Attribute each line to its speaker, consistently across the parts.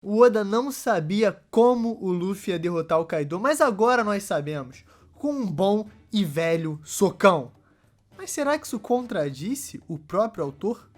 Speaker 1: O Oda não sabia como o Luffy ia derrotar o Kaido, mas agora nós sabemos, com um bom e velho socão. Mas será que isso contradisse o próprio autor?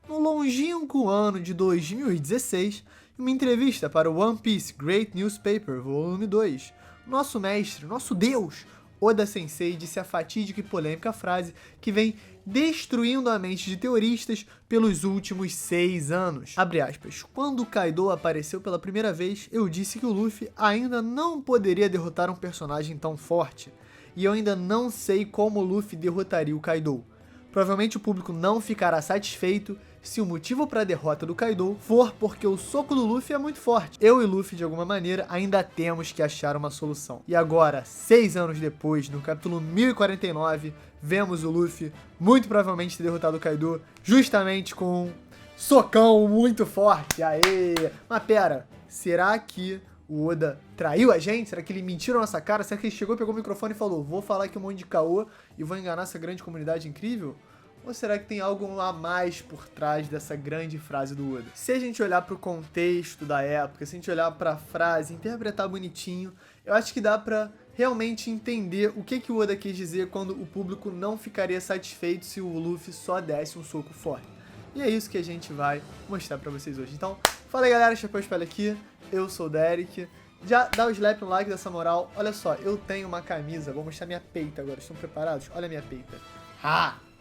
Speaker 1: No longínquo ano de 2016, em uma entrevista para o One Piece Great Newspaper Volume 2, nosso mestre, nosso deus, Oda Sensei disse a fatídica e polêmica frase que vem destruindo a mente de teoristas pelos últimos 6 anos. Abre aspas. Quando o Kaido apareceu pela primeira vez, eu disse que o Luffy ainda não poderia derrotar um personagem tão forte. E eu ainda não sei como o Luffy derrotaria o Kaido. Provavelmente o público não ficará satisfeito se o motivo para a derrota do Kaido for porque o soco do Luffy é muito forte. Eu e Luffy, de alguma maneira, ainda temos que achar uma solução. E agora, 6 anos depois, no capítulo 1049, vemos o Luffy muito provavelmente ter derrotado o Kaido justamente com um socão muito forte. Aê! Mas pera, será que o Oda traiu a gente? Será que ele mentiu na nossa cara? Será que ele chegou, pegou o microfone e falou: vou falar aqui um monte de caô e vou enganar essa grande comunidade incrível? Ou será que tem algo a mais por trás dessa grande frase do Oda? Se a gente olhar para o contexto da época, se a gente olhar para a frase, interpretar bonitinho, eu acho que dá para realmente entender o que o Oda quis dizer quando o público não ficaria satisfeito se o Luffy só desse um soco forte. E é isso que a gente vai mostrar para vocês hoje. Então, fala aí galera, Chapéu Espelho aqui, eu sou o Derek. Já dá o slap no like dessa moral. Olha só, eu tenho uma camisa, vou mostrar minha peita agora, estão preparados? Olha a minha peita.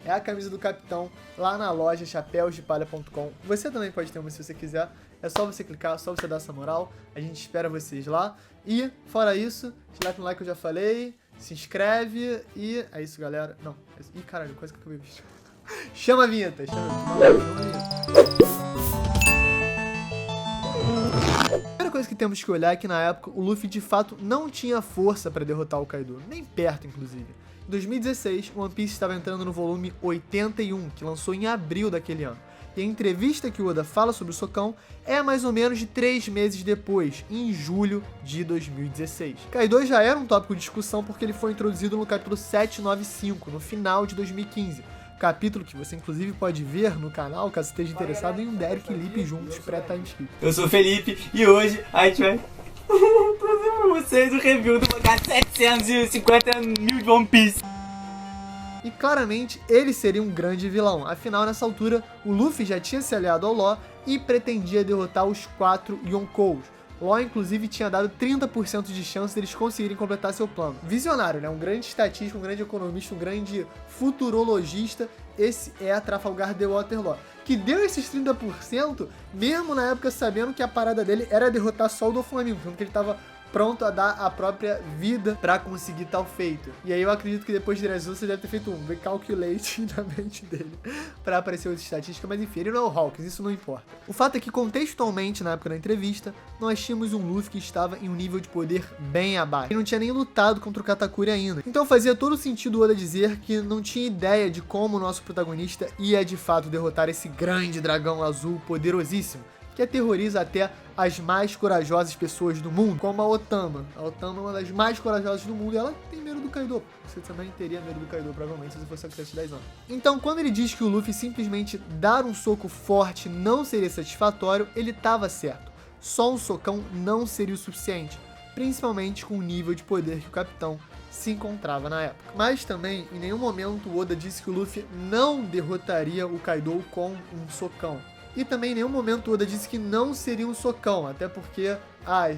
Speaker 1: É a camisa do Capitão lá na loja chapéusdepalha.com. Você também pode ter uma se você quiser. É só você clicar, é só você dar essa moral. A gente espera vocês lá. E, fora isso, slap no like que eu já falei. Se inscreve e... É isso, galera. Não. Ih, caralho, quase que eu acabei de vestir. Chama a vinheta. Chama a vinheta. A primeira coisa que temos que olhar é que na época o Luffy de fato não tinha força para derrotar o Kaido. Nem perto, inclusive. Em 2016, One Piece estava entrando no volume 81, que lançou em abril daquele ano. E a entrevista que o Oda fala sobre o socão é mais ou menos de 3 meses depois, em julho de 2016. Kaido já era um tópico de discussão porque ele foi introduzido no capítulo 795, no final de 2015. Capítulo que você inclusive pode ver no canal, caso esteja interessado em um Derek e Lipe juntos pré-timeskip.
Speaker 2: Eu sou o Felipe e hoje a gente vai trazer pra vocês o review do mangá 750 mil de One Piece.
Speaker 1: E claramente ele seria um grande vilão, afinal nessa altura o Luffy já tinha se aliado ao Law e pretendia derrotar os 4 Yonkous. Law inclusive tinha dado 30% de chance deles conseguirem completar seu plano. Visionário, né? Um grande estatístico, um grande economista, um grande futurologista. Esse é a Trafalgar Law, que deu esses 30% mesmo na época sabendo que a parada dele era derrotar só o Doflamingo, tanto que ele tava pronto a dar a própria vida pra conseguir tal feito. E aí eu acredito que depois de Dressrosa você deve ter feito um recalculate na mente dele pra aparecer outra estatística, mas enfim, ele não é o Hawkins, isso não importa. O fato é que contextualmente, na época da entrevista, nós tínhamos um Luffy que estava em um nível de poder bem abaixo. Ele não tinha nem lutado contra o Katakuri ainda. Então fazia todo sentido o Oda dizer que não tinha ideia de como o nosso protagonista ia de fato derrotar esse grande dragão azul poderosíssimo, que aterroriza até as mais corajosas pessoas do mundo, como a Otama. A Otama é uma das mais corajosas do mundo e ela tem medo do Kaido. Você também teria medo do Kaido, provavelmente, se você fosse a criança de 10 anos. Então, quando ele diz que o Luffy simplesmente dar um soco forte não seria satisfatório, ele estava certo. Só um socão não seria o suficiente, principalmente com o nível de poder que o Capitão se encontrava na época. Mas também, em nenhum momento, o Oda disse que o Luffy não derrotaria o Kaido com um socão. E também em nenhum momento o Oda disse que não seria um socão, até porque,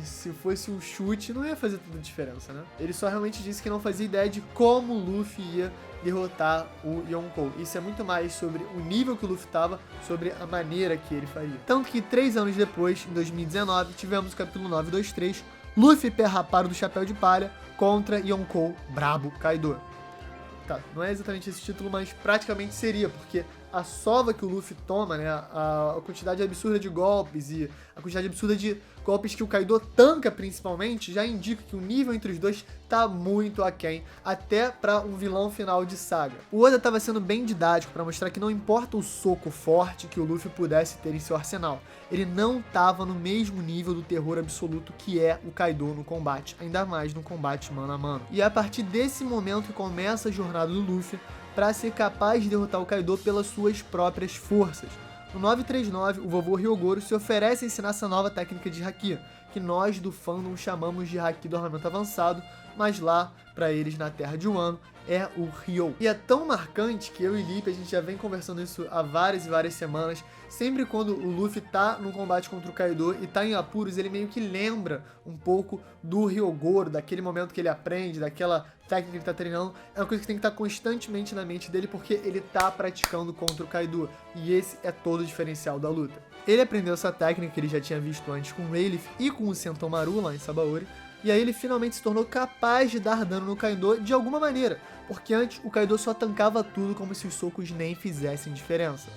Speaker 1: se fosse um chute não ia fazer tanta diferença, né? Ele só realmente disse que não fazia ideia de como o Luffy ia derrotar o Yonkou. Isso é muito mais sobre o nível que o Luffy estava, sobre a maneira que ele faria. Tanto que 3 anos depois, em 2019, tivemos o capítulo 923, Luffy pé rapado do Chapéu de Palha contra Yonkou Brabo Kaido. Tá, não é exatamente esse título, mas praticamente seria, porque a sova que o Luffy toma, né, a quantidade absurda de golpes e a quantidade absurda de golpes que o Kaido tanca principalmente, já indica que o nível entre os dois tá muito aquém, até pra um vilão final de saga. O Oda tava sendo bem didático pra mostrar que não importa o soco forte que o Luffy pudesse ter em seu arsenal, ele não tava no mesmo nível do terror absoluto que é o Kaido no combate, ainda mais no combate mano a mano. E é a partir desse momento que começa a jornada do Luffy para ser capaz de derrotar o Kaido pelas suas próprias forças. No 939, o vovô Ryogoro se oferece a ensinar essa nova técnica de Haki, que nós do fandom chamamos de Haki do armamento avançado, mas lá, pra eles na Terra de Wano, é o Ryou. E é tão marcante que eu e Lipe, a gente já vem conversando isso há várias e várias semanas. Sempre quando o Luffy tá num combate contra o Kaido e tá em apuros, ele meio que lembra um pouco do Ryogoro, daquele momento que ele aprende, daquela técnica que ele tá treinando. É uma coisa que tem que estar constantemente na mente dele, porque ele tá praticando contra o Kaido. E esse é todo o diferencial da luta. Ele aprendeu essa técnica que ele já tinha visto antes com o Rayleigh e com o Sentomaru lá em Sabaody. E aí ele finalmente se tornou capaz de dar dano no Kaido de alguma maneira, porque antes o Kaido só tancava tudo como se os socos nem fizessem diferença.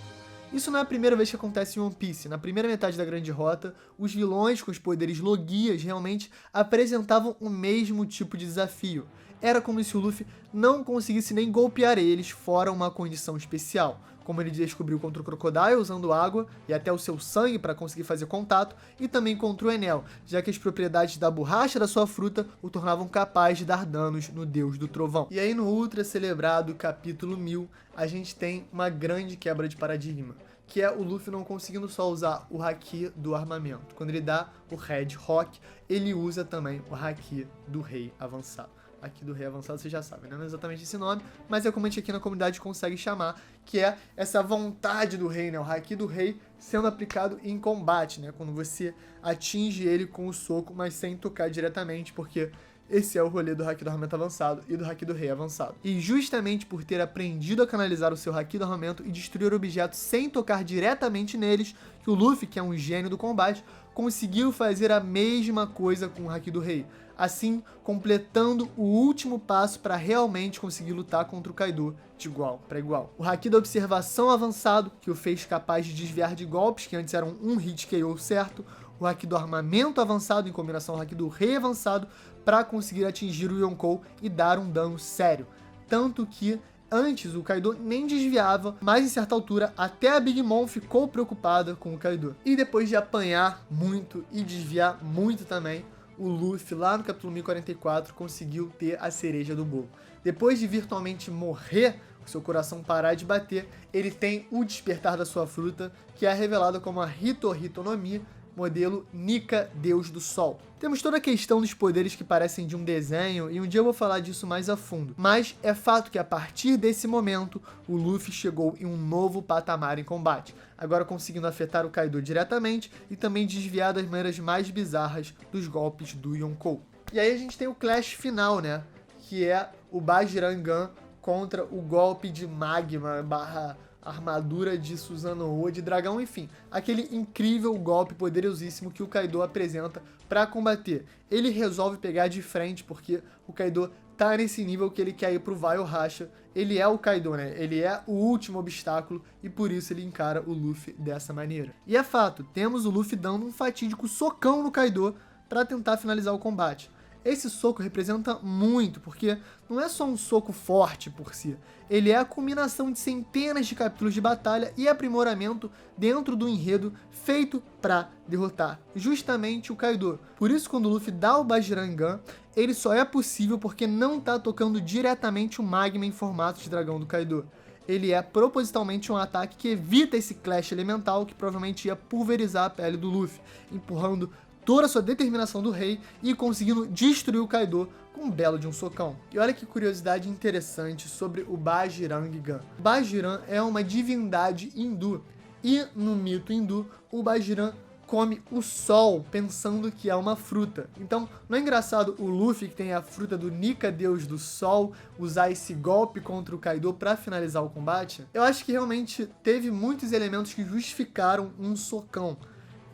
Speaker 1: Isso não é a primeira vez que acontece em One Piece. Na primeira metade da Grande Rota, os vilões com os poderes Logias realmente apresentavam o mesmo tipo de desafio. Era como se o Luffy não conseguisse nem golpear eles fora uma condição especial, como ele descobriu contra o Crocodile usando água e até o seu sangue para conseguir fazer contato, e também contra o Enel, já que as propriedades da borracha da sua fruta o tornavam capaz de dar danos no Deus do Trovão. E aí no ultra celebrado capítulo 1000, a gente tem uma grande quebra de paradigma, que é o Luffy não conseguindo só usar o Haki do armamento. Quando ele dá o Red Rock, ele usa também o Haki do Rei Avançado. Aqui do Rei Avançado, você já sabe, né? Não é exatamente esse nome, mas é como a gente aqui na comunidade consegue chamar, que é essa vontade do rei, né? O Haki do Rei sendo aplicado em combate, né? Quando você atinge ele com o soco, mas sem tocar diretamente, porque esse é o rolê do Haki do Armamento Avançado e do Haki do Rei Avançado. E justamente por ter aprendido a canalizar o seu Haki do Armamento e destruir objetos sem tocar diretamente neles, que o Luffy, que é um gênio do combate, conseguiu fazer a mesma coisa com o Haki do Rei, assim completando o último passo para realmente conseguir lutar contra o Kaido de igual para igual. O Haki da Observação Avançado, que o fez capaz de desviar de golpes que antes eram um hit KO certo, o Haki do Armamento Avançado em combinação com o Haki do Rei Avançado para conseguir atingir o Yonkou e dar um dano sério. Tanto que antes o Kaido nem desviava, mas em certa altura até a Big Mom ficou preocupada com o Kaido. E depois de apanhar muito e desviar muito também, o Luffy lá no capítulo 1044 conseguiu ter a cereja do bolo. Depois de virtualmente morrer, o seu coração parar de bater, ele tem o despertar da sua fruta, que é revelado como a Hito-Hito no Mi, modelo Nika, Deus do Sol. Temos toda a questão dos poderes que parecem de um desenho, e um dia eu vou falar disso mais a fundo. Mas é fato que a partir desse momento, o Luffy chegou em um novo patamar em combate, agora conseguindo afetar o Kaido diretamente e também desviar das maneiras mais bizarras dos golpes do Yonkou. E aí a gente tem o clash final, né? Que é o Bajrangan contra o golpe de magma / armadura de Susanoo, de dragão, enfim, aquele incrível golpe poderosíssimo que o Kaido apresenta para combater. Ele resolve pegar de frente porque o Kaido tá nesse nível que ele quer ir pro Vai ou Racha. Ele é o Kaido, né? Ele é o último obstáculo e por isso ele encara o Luffy dessa maneira. E é fato, temos o Luffy dando um fatídico socão no Kaido para tentar finalizar o combate. Esse soco representa muito, porque não é só um soco forte por si, ele é a combinação de centenas de capítulos de batalha e aprimoramento dentro do enredo feito para derrotar justamente o Kaido. Por isso, quando o Luffy dá o Bajrangan, ele só é possível porque não tá tocando diretamente o magma em formato de dragão do Kaido. Ele é propositalmente um ataque que evita esse clash elemental que provavelmente ia pulverizar a pele do Luffy, empurrando toda a sua determinação do rei e conseguindo destruir o Kaido com um belo de um socão. E olha que curiosidade interessante sobre o Bajrangan. Bajran é uma divindade hindu e no mito hindu o Bajran come o sol pensando que é uma fruta. Então, não é engraçado o Luffy, que tem a fruta do Nika, Deus do Sol, usar esse golpe contra o Kaido para finalizar o combate? Eu acho que realmente teve muitos elementos que justificaram um socão.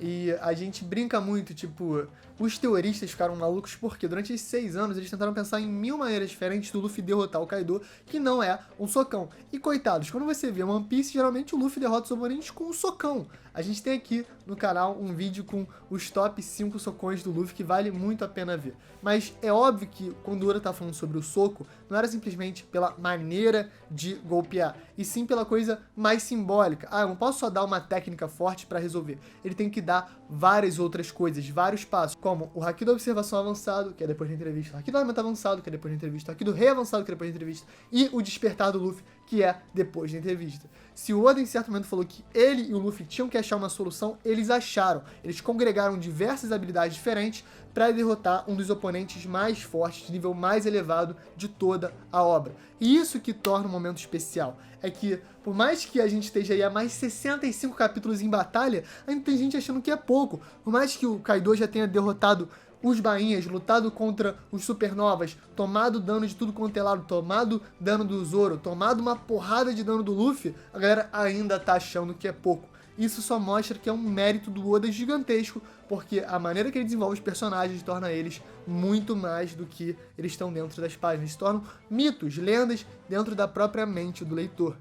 Speaker 1: E a gente brinca muito, tipo, os teoristas ficaram malucos porque durante esses 6 anos eles tentaram pensar em 1000 maneiras diferentes do Luffy derrotar o Kaido, que não é um socão. E coitados, quando você vê One Piece, geralmente o Luffy derrota os oponentes com um socão. A gente tem aqui no canal um vídeo com os top 5 socões do Luffy que vale muito a pena ver. Mas é óbvio que quando o Oda tá falando sobre o soco, não era simplesmente pela maneira de golpear, e sim pela coisa mais simbólica. Ah, eu não posso só dar uma técnica forte pra resolver. Ele tem que dar várias outras coisas, vários passos, como o haki da observação avançado, que é depois da entrevista, o haki do armamento avançado, que é depois da entrevista, o haki do rei avançado, que é depois da entrevista, e o despertar do Luffy, que é depois da entrevista. Se o Oda em certo momento falou que ele e o Luffy tinham que achar uma solução, eles acharam. Eles congregaram diversas habilidades diferentes para derrotar um dos oponentes mais fortes, de nível mais elevado de toda a obra. E isso que torna um momento especial. É que, por mais que a gente esteja aí há mais 65 capítulos em batalha, ainda tem gente achando que é pouco. Por mais que o Kaido já tenha derrotado os bainhas, lutado contra os supernovas, tomado dano de tudo quanto é lado, tomado dano do Zoro, tomado uma porrada de dano do Luffy, a galera ainda tá achando que é pouco. Isso só mostra que é um mérito do Oda gigantesco, porque a maneira que ele desenvolve os personagens torna eles muito mais do que eles estão dentro das páginas. Se tornam mitos, lendas dentro da própria mente do leitor.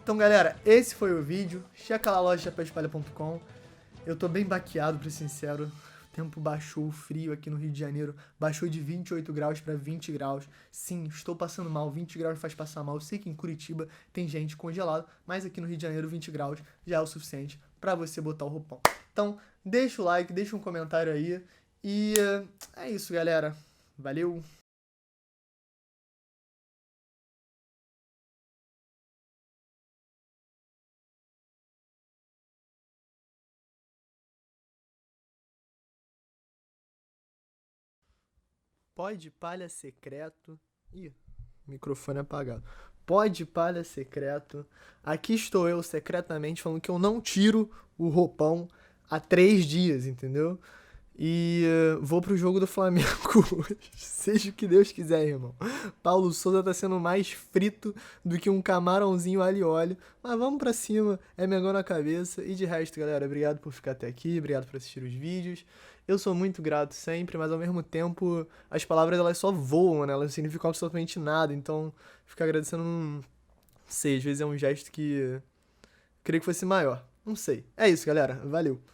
Speaker 1: Então, galera, esse foi o vídeo. Checa lá a loja chapeuespalha.com. Eu tô bem baqueado, pra ser sincero. O tempo baixou, o frio aqui no Rio de Janeiro baixou de 28 graus para 20 graus. Sim, estou passando mal, 20 graus faz passar mal. Eu sei que em Curitiba tem gente congelada, mas aqui no Rio de Janeiro 20 graus já é o suficiente para você botar o roupão. Então, deixa o like, deixa um comentário aí e é isso, galera. Valeu! Pode palha secreto. Ih, microfone apagado. Pode palha secreto. Aqui estou eu secretamente falando que eu não tiro o roupão há 3 dias, entendeu? E vou pro jogo do Flamengo hoje. Seja o que Deus quiser, irmão. Paulo Souza tá sendo mais frito do que um camarãozinho alho e óleo. Mas vamos pra cima, é Mengão na cabeça. E de resto, galera, obrigado por ficar até aqui, obrigado por assistir os vídeos. Eu sou muito grato sempre, mas ao mesmo tempo as palavras elas só voam, né? Elas não significam absolutamente nada. Então, ficar agradecendo, não sei, às vezes é um gesto que eu queria que fosse maior. Não sei. É isso, galera. Valeu.